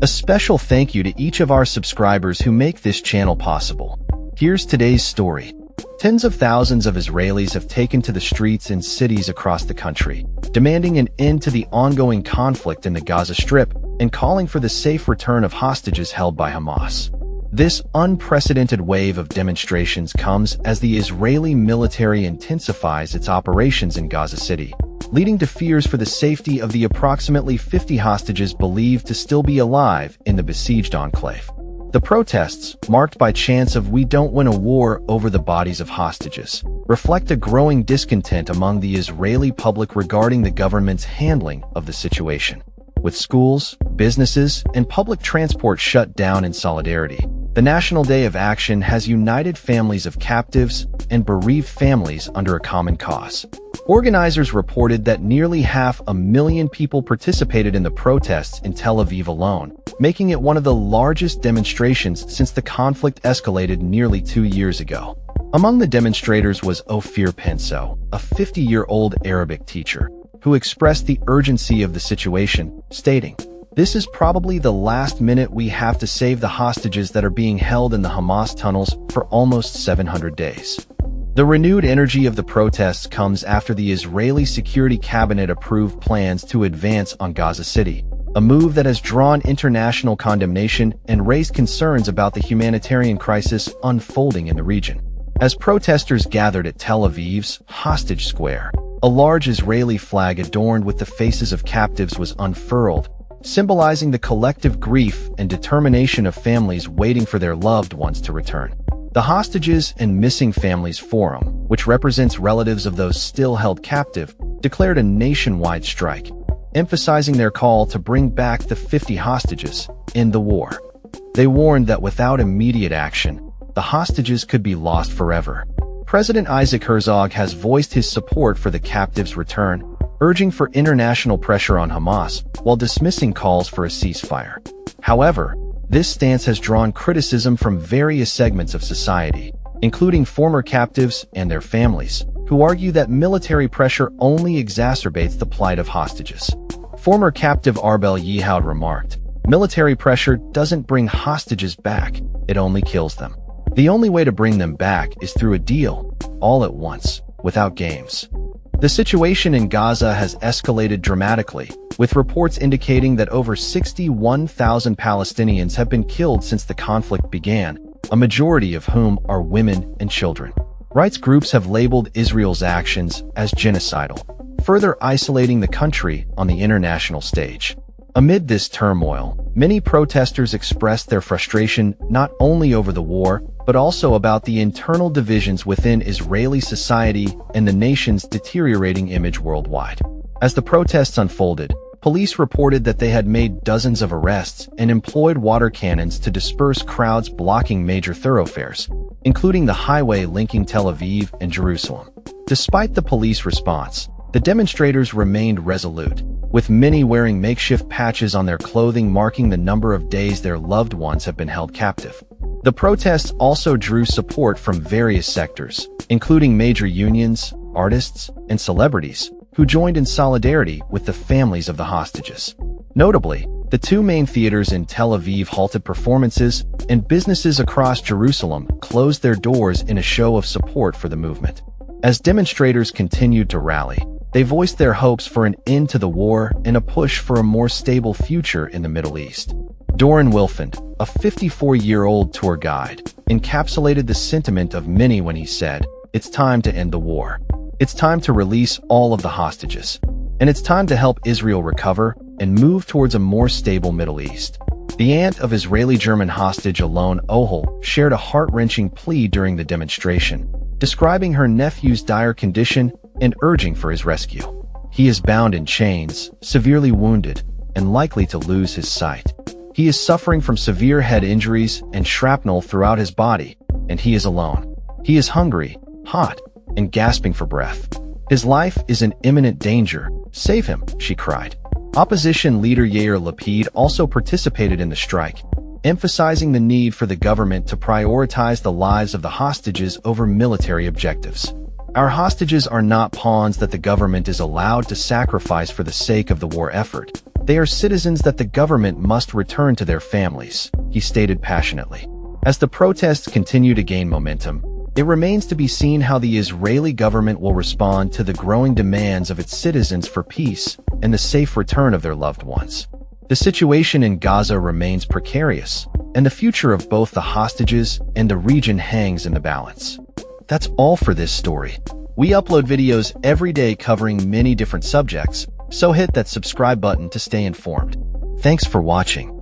A special thank you to each of our subscribers who make this channel possible. Here's today's story. Tens of thousands of Israelis have taken to the streets in cities across the country, demanding an end to the ongoing conflict in the Gaza Strip and calling for the safe return of hostages held by Hamas. This unprecedented wave of demonstrations comes as the Israeli military intensifies its operations in Gaza City, leading to fears for the safety of the approximately 50 hostages believed to still be alive in the besieged enclave. The protests, marked by chants of "We don't win a war over the bodies of hostages," reflect a growing discontent among the Israeli public regarding the government's handling of the situation. With schools, businesses, and public transport shut down in solidarity, the National Day of Action has united families of captives and bereaved families under a common cause. Organizers reported that nearly 500,000 people participated in the protests in Tel Aviv alone, making it one of the largest demonstrations since the conflict escalated nearly 2 years ago. Among the demonstrators was Ophir Penso, a 50-year-old Arabic teacher, who expressed the urgency of the situation, stating, "This is probably the last minute we have to save the hostages that are being held in the Hamas tunnels for almost 700 days. The renewed energy of the protests comes after the Israeli Security Cabinet approved plans to advance on Gaza City, a move that has drawn international condemnation and raised concerns about the humanitarian crisis unfolding in the region. As protesters gathered at Tel Aviv's Hostage Square, a large Israeli flag adorned with the faces of captives was unfurled, symbolizing the collective grief and determination of families waiting for their loved ones to return. The Hostages and Missing Families Forum, which represents relatives of those still held captive, declared a nationwide strike, emphasizing their call to bring back the 50 hostages in the war. They warned that without immediate action, the hostages could be lost forever. President Isaac Herzog has voiced his support for the captives' return, urging for international pressure on Hamas while dismissing calls for a ceasefire. However, this stance has drawn criticism from various segments of society, including former captives and their families, who argue that military pressure only exacerbates the plight of hostages. Former captive Arbel Yehoud remarked, "Military pressure doesn't bring hostages back, it only kills them. The only way to bring them back is through a deal, all at once, without games." The situation in Gaza has escalated dramatically, with reports indicating that over 61,000 Palestinians have been killed since the conflict began, a majority of whom are women and children. Rights groups have labeled Israel's actions as genocidal, further isolating the country on the international stage. Amid this turmoil, many protesters expressed their frustration not only over the war, but also about the internal divisions within Israeli society and the nation's deteriorating image worldwide. As the protests unfolded, police reported that they had made dozens of arrests and employed water cannons to disperse crowds blocking major thoroughfares, including the highway linking Tel Aviv and Jerusalem. Despite the police response, the demonstrators remained resolute, with many wearing makeshift patches on their clothing marking the number of days their loved ones have been held captive. The protests also drew support from various sectors, including major unions, artists, and celebrities, who joined in solidarity with the families of the hostages. Notably, the two main theaters in Tel Aviv halted performances, and businesses across Jerusalem closed their doors in a show of support for the movement. As demonstrators continued to rally, they voiced their hopes for an end to the war and a push for a more stable future in the Middle East. Doran Wilfund, a 54-year-old tour guide, encapsulated the sentiment of many when he said, "It's time to end the war. It's time to release all of the hostages. And it's time to help Israel recover and move towards a more stable Middle East." The aunt of Israeli-German hostage Alon Ohel shared a heart-wrenching plea during the demonstration, describing her nephew's dire condition and urging for his rescue. "He is bound in chains, severely wounded, and likely to lose his sight. He is suffering from severe head injuries and shrapnel throughout his body, and he is alone. He is hungry, hot, and gasping for breath. His life is in imminent danger. Save him," she cried. Opposition leader Yair Lapid also participated in the strike, emphasizing the need for the government to prioritize the lives of the hostages over military objectives. "Our hostages are not pawns that the government is allowed to sacrifice for the sake of the war effort. They are citizens that the government must return to their families, he stated passionately. As the protests continue to gain momentum, it remains to be seen how the Israeli government will respond to the growing demands of its citizens for peace and the safe return of their loved ones. The situation in Gaza remains precarious, and the future of both the hostages and the region hangs in the balance. That's all for this story. We upload videos every day covering many different subjects, so hit that subscribe button to stay informed. Thanks for watching.